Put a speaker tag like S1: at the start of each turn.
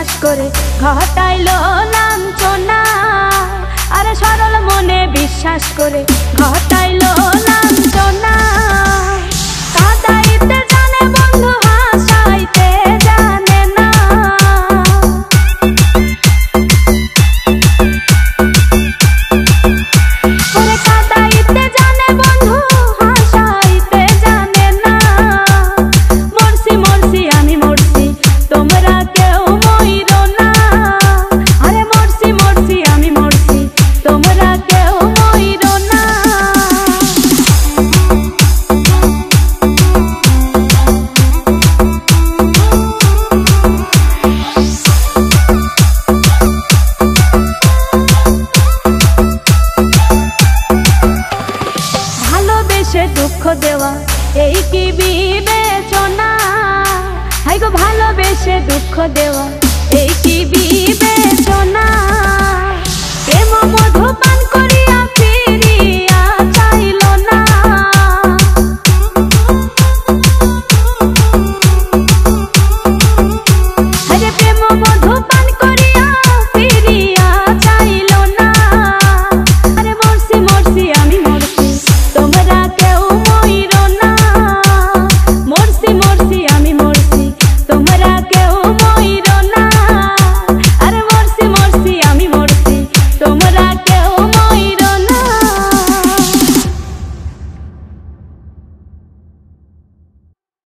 S1: বিশ্বাস করে ঘটাইলো লাঞ্ছনা। আরে সরল মনে বিশ্বাস করে ঘটাইলো লাঞ্ছনা। কাঁদাইতে জানে বন্ধু হাসাইতে জানে না। ওরে কাঁদাইতে জানে বন্ধু হাসাইতে জানে না। মরছি মরছি আমি মরছি তোমরা কেউ মইরো না। আরে মরছি মরছি আমি মরছি তোমরা কেউ মইরো না। ভালোবেসে দুঃখ দেওয়া এই কি বিবেচনা? হাই গো ভালোবেসে দুঃখ দেওয়া এই কি